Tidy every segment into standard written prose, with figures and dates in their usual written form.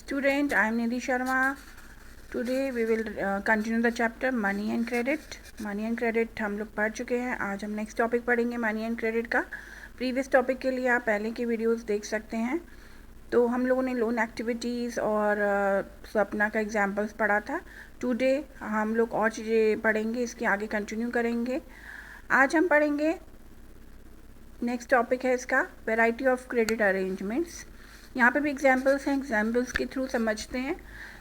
Student, I am Nidhi Sharma. Today we will continue the chapter Money and Credit. Money and Credit हम लोग पढ़ चुके हैं. आज हम नेक्स्ट टॉपिक पढ़ेंगे मनी एंड क्रेडिट का. प्रीवियस टॉपिक के लिए आप पहले की वीडियोस देख सकते हैं. तो हम लोगों ने लोन एक्टिविटीज़ और सपना का एग्जाम्पल्स पढ़ा था. टुडे हम लोग और चीज़ें पढ़ेंगे, इसके आगे कंटिन्यू करेंगे. आज हम पढ़ेंगे, नेक्स्ट टॉपिक है इसका वैरायटी ऑफ क्रेडिट अरेंजमेंट्स. यहाँ पे भी एग्जाम्पल्स हैं, एग्जाम्पल्स के थ्रू समझते हैं.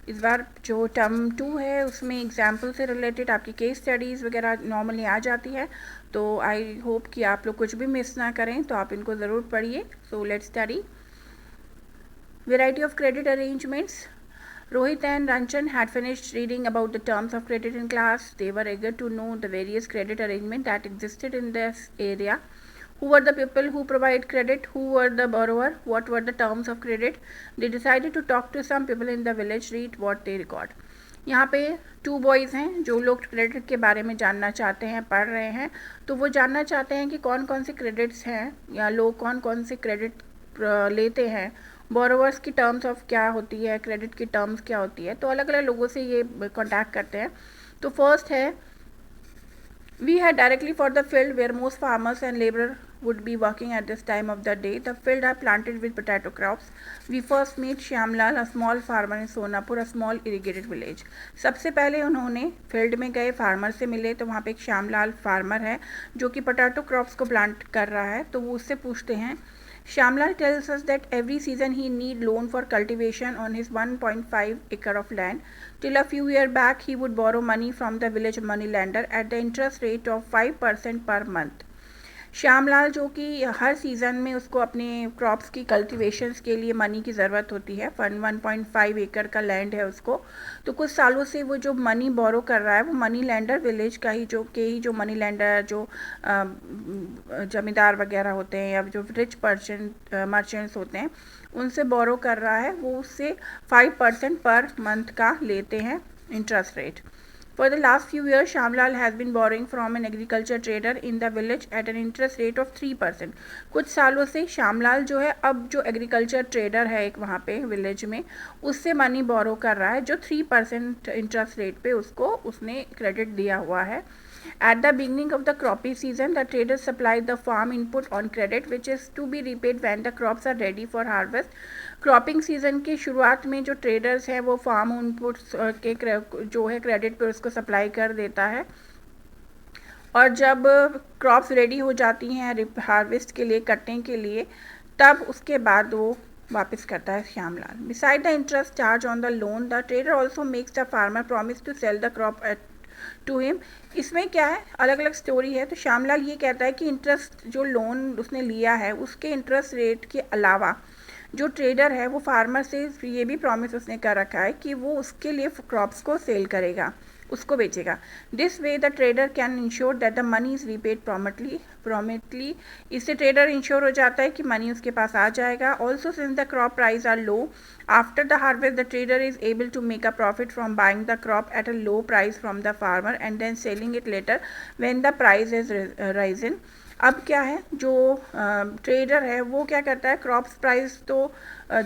इस बार जो टर्म 2 है उसमें एग्जाम्पल से रिलेटेड आपकी केस स्टडीज़ वगैरह नॉर्मली आ जाती है. तो आई होप कि आप लोग कुछ भी मिस ना करें, तो आप इनको ज़रूर पढ़िए. So let's study variety of credit arrangements. Rohit and Ranchan had finished reading about the terms of credit in class. They were eager to know the various credit arrangements that existed in this area. Who were the people who provide credit? Who were the borrower? What were the terms of credit? They decided to talk to some people in the village, read what they record. यहाँ पे 2 boys हैं जो लोग credit के बारे में जानना चाहते हैं, पढ़ रहे हैं. तो वो जानना चाहते हैं कि कौन कौन से क्रेडिट्स हैं या लोग कौन कौन से क्रेडिट लेते हैं, बोरोवर्स की टर्म्स ऑफ क्या होती है, क्रेडिट की टर्म्स क्या होती है. तो अलग अलग लोगों से ये कांटेक्ट करते हैं. तो फर्स्ट है, we had directly for the field where most farmers and labour would be working at this time of the day. The field are planted with potato crops. We first meet Shyamlal, a small farmer in Sonapur, a small irrigated village. सबसे पहले उन्होंने field में गए, farmer से मिले. तो वहाँ पे एक श्यामलाल फार्मर है जो कि पोटैटो क्रॉप्स को प्लांट कर रहा है. तो वो उससे पूछते हैं. Shyamlal tells us that every season he need loan for cultivation on his 1.5 acre of land. Till a few years back he would borrow money from the village money lender at the interest rate of 5% per month. Shyamlal जो कि हर season में उसको अपने crops की कल्टीवेशंस के लिए money की ज़रूरत होती है. 1.5 एकड़ का लैंड है उसको. तो कुछ सालों से वो जो मनी बोरो कर रहा है वो मनी लैंडर विलेज का ही जो मनी लैंडर जो जमींदार वगैरह होते हैं या जो रिच मर्चेंट्स होते हैं उनसे बोरो कर रहा है. वो उससे 5% पर मंथ का लेते हैं interest rate. For the last few years, Shyamlal has been borrowing from an agriculture trader in the village at an interest rate of 3%. कुछ सालों से श्यामलाल जो है अब जो एग्रीकल्चर ट्रेडर है एक वहाँ पे विलेज में, उससे मनी बोरो कर रहा है जो 3% इंटरेस्ट रेट पे उसने क्रेडिट दिया हुआ है. At the beginning of the cropping season, the traders supplied the farm input on credit, which is to be repaid when the crops are ready for harvest. Cropping season की शुरुआत में जो traders हैं वो farm inputs के जो है credit पे उसको सप्लाई कर देता है. और जब क्रॉप्स रेडी हो जाती हैं हार्वेस्ट के लिए, कटने के लिए, तब उसके बाद वो वापस करता है Shyamlal. Beside the interest charge on the loan, the trader also makes the farmer promise to sell the crop to him. इसमें क्या है, अलग अलग स्टोरी है. तो श्यामलाल ये कहता है कि इंटरेस्ट जो लोन उसने लिया है उसके इंटरेस्ट रेट के अलावा जो ट्रेडर है वो फार्मर से ये भी प्रॉमिस उसने कर रखा है कि वो उसके लिए क्रॉप्स को सेल करेगा, उसको बेचेगा. This way the trader can ensure that the money is repaid promptly. इससे ट्रेडर इंश्योर हो जाता है कि मनी उसके पास आ जाएगा. Also since the crop price are low after the harvest, the trader is able to make a profit from buying the crop at a low price from the farmer and then selling it later when the price is risen. अब क्या है, जो trader है वो क्या करता है, crops price तो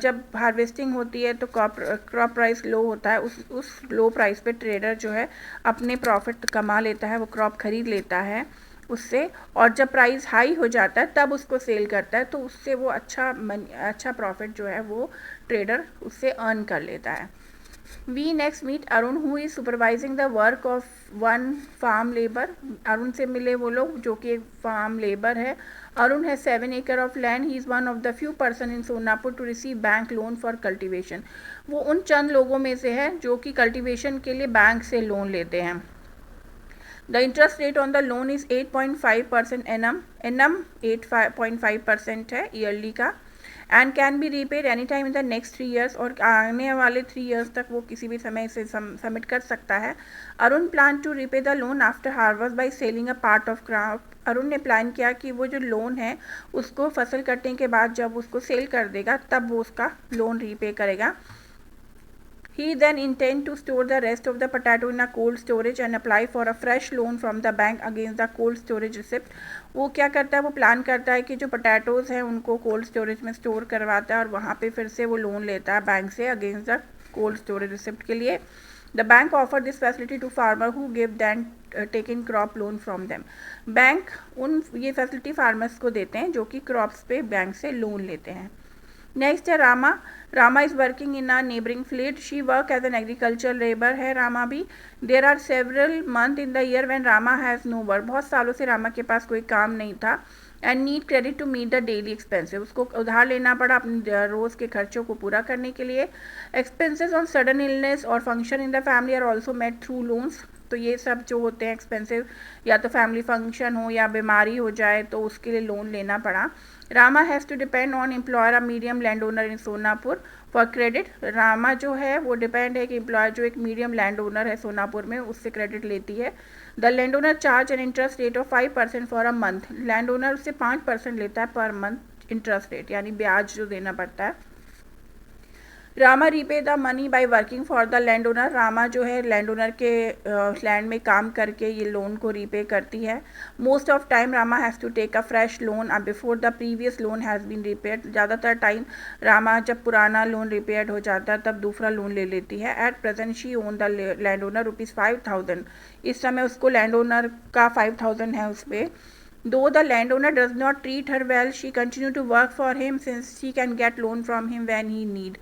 जब हार्वेस्टिंग होती है तो क्रॉप प्राइस लो होता है. उस लो प्राइस पे ट्रेडर जो है अपने प्रॉफिट कमा लेता है, वो क्रॉप खरीद लेता है उससे. और जब प्राइस हाई हो जाता है तब उसको सेल करता है. तो उससे वो अच्छा प्रॉफिट जो है वो ट्रेडर उससे अर्न कर लेता है. We next meet Arun, who is supervising the work of one farm labor. Arun से मिले वो लोग जो कि एक फार्म लेबर है. Arun has 7 acre of land. He is one of the few person in Sonapur to receive bank loan for cultivation. वो उन चंद लोगों में से है जो कि कल्टीवेशन के लिए बैंक से लोन लेते हैं. The interest rate on the loan is 8.5% annum 8.5% है ईयरली का. And can be repaid any time in the next 3 years. और आने वाले 3 years तक वो किसी भी समय से सबमिट कर सकता है. Arun plan to repay the loan after harvest by selling a part of crop. Arun ने प्लान किया कि वो जो लोन है उसको फसल कटने के बाद जब उसको सेल कर देगा तब वो उसका लोन रीपे करेगा. He then intend to store the rest of the potato in a cold storage and apply for a fresh loan from the bank against the cold storage receipt. वो क्या करता है, वो प्लान करता है कि जो पोटैटोज़ हैं उनको कोल्ड स्टोरेज में स्टोर करवाता है और वहाँ पे फिर से वो लोन लेता है बैंक से against the cold storage receipt के लिए. The bank offered this facility to farmer who gave then taking crop loan from them. Bank उन ये फैसिलिटी फार्मर्स को देते हैं जो कि क्रॉप्स पे बैंक से लोन लेते हैं. नेक्स्ट है Rama. Rama is working in a neighbouring field. She work as an agriculture labour है रामा भी. There are several month in the year when Rama has no work. बहुत सालों से रामा के पास कोई काम नहीं था. And need credit to meet the daily expenses. उसको उधार लेना पड़ा अपने रोज़ के खर्चों को पूरा करने के लिए. एक्सपेंसेस ऑन सडन इलनेस और function in the family are also made through loans. तो ये सब जो होते हैं एक्सपेंसिव, या तो फैमिली फंक्शन हो या बीमारी हो जाए तो उसके लिए लोन लेना पड़ा. Rama has to depend on employer a medium land owner in Sonapur for credit. Rama जो है वो डिपेंड है कि एम्प्लॉयर जो एक मीडियम लैंड ओनर है सोनापुर में उससे क्रेडिट लेती है. The land owner charge an interest rate of 5% for a month. Land owner उससे 5% लेता है पर मंथ इंटरेस्ट रेट, यानी ब्याज जो देना पड़ता है. Rama repay the money by working for the land owner. Rama जो है लैंड ओनर के लैंड में काम करके ये लोन को रीपे करती है. Most of time Rama has to take a fresh loan before the previous loan has been repaid. ज़्यादातर टाइम रामा जब पुराना लोन रिपेयर्ड हो जाता है तब दूसरा लोन ले लेती है. At present she own the land owner ₹5,000. इस समय उसको लैंड ओनर का 5,000 है उस पर. Though the landowner does not treat her well, she continue to work for him since she can get loan from him when he need.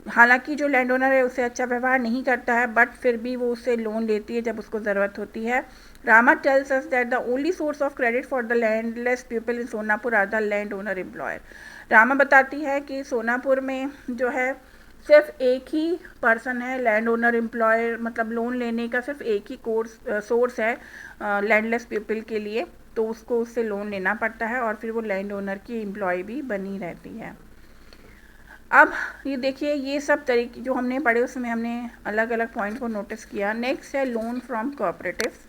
हालांकि जो land owner है उससे अच्छा व्यवहार नहीं करता है बट फिर भी वो उससे लोन लेती है जब उसको ज़रूरत होती है. Rama tells us that the only source of credit for the landless people in Sonapur are the land owner employer. Rama बताती है कि सोनापुर में जो है सिर्फ एक ही पर्सन है लैंड ओनर एम्प्लॉयर, मतलब लोन लेने का सिर्फ एक ही सोर्स है लैंडलेस पीपल के लिए. तो उसको उससे लोन लेना पड़ता है और फिर वो लैंड ओनर की एम्प्लॉय भी बनी रहती है. अब ये देखिए ये सब तरीके जो हमने पढ़े उसमें हमने अलग अलग पॉइंट को नोटिस किया. नेक्स्ट है loan from cooperatives.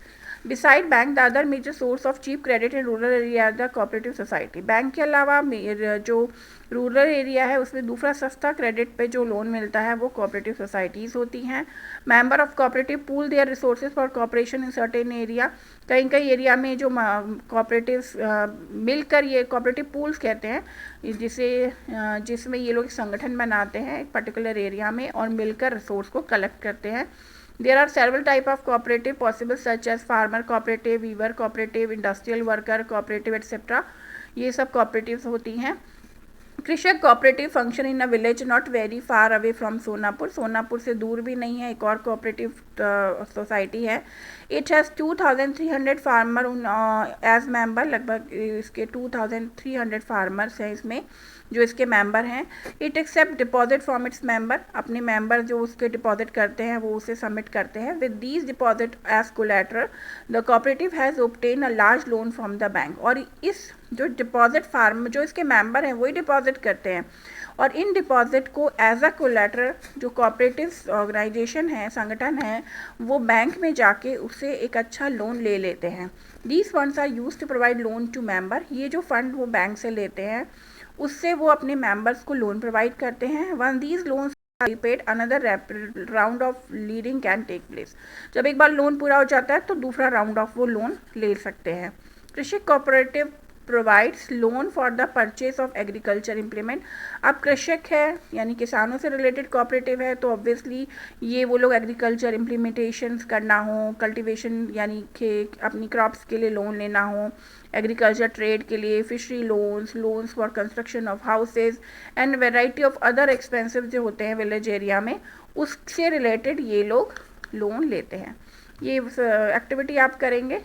Beside bank the other major source of cheap credit in rural area the cooperative society. Bank के अलावा जो रूरल एरिया है उसमें दूसरा सस्ता क्रेडिट पे जो लोन मिलता है वो कोऑपरेटिव सोसाइटीज़ होती हैं. Member of cooperative pool their resources for cooperation in certain area. कई एरिया में जो कोऑपरेटिव्स मिलकर, ये कोऑपरेटिव पूल्स कहते हैं जिसमें ये लोग संगठन बनाते हैं एक पर्टिकुलर एरिया में और मिलकर रिसोर्स को कलेक्ट करते हैं. There are several type of cooperative possible such as farmer cooperative, weaver cooperative, industrial worker cooperative etc. ये सब cooperatives होती हैं. Krishak cooperative function in a village not very far away from Sonapur. Sonapur से दूर भी नहीं है, एक और कोऑपरेटिव सोसाइटी है. It has 2,300 farmer as member. लगभग इसके 2,300 फार्मर्स हैं इसमें जो इसके मेंबर हैं. It accept deposit from its member. अपने मेंबर जो उसके डिपॉजिट करते हैं वो उसे सबमिट करते हैं. With these deposit as collateral the cooperative has obtain a large loan from the bank. और इस जो डिपॉजिट फार्म जो इसके मेंबर हैं वही डिपॉजिट करते हैं और इन डिपॉजिट को एज अ कोलैटरल जो कोऑपरेटिव ऑर्गेनाइजेशन है, संगठन है, वो बैंक में जाके उससे एक अच्छा लोन ले लेते हैं. These funds are use to provide loan to member. ये जो फंड वो बैंक से लेते हैं उससे वो अपने मेंबर्स को लोन प्रोवाइड करते हैं. Once these loans repaid another round of lending can take place. जब एक बार लोन पूरा हो जाता है तो दूसरा राउंड ऑफ वो लोन ले सकते हैं. कृषि cooperative provides loan for the purchase of agriculture implement. अब कृषक है यानी किसानों से रिलेटेड कोऑपरेटिव है तो ऑब्वियसली ये वो लोग एग्रीकल्चर इम्प्लीमेंटेशंस करना हो, कल्टीवेशन यानी अपनी क्रॉप्स के लिए लोन लेना हो, एग्रीकल्चर ट्रेड के लिए fishery loans for construction of houses and variety of other expensive जो होते हैं विलेज एरिया में, उससे रिलेटेड ये लोग लोन लेते हैं. ये एक्टिविटी आप करेंगे.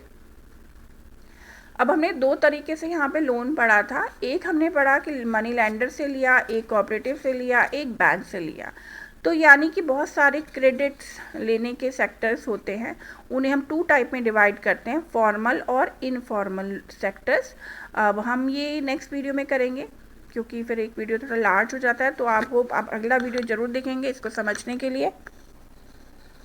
अब हमने दो तरीके से यहाँ पे लोन पढ़ा था. एक हमने पढ़ा कि मनी लैंडर से लिया, एक कोऑपरेटिव से लिया, एक बैंक से लिया. तो यानी कि बहुत सारे क्रेडिट्स लेने के सेक्टर्स होते हैं, उन्हें हम 2 टाइप में डिवाइड करते हैं, फॉर्मल और इनफॉर्मल सेक्टर्स. अब हम ये नेक्स्ट वीडियो में करेंगे क्योंकि फिर एक वीडियो थोड़ा लार्ज हो जाता है. तो आप अगला वीडियो ज़रूर देखेंगे इसको समझने के लिए.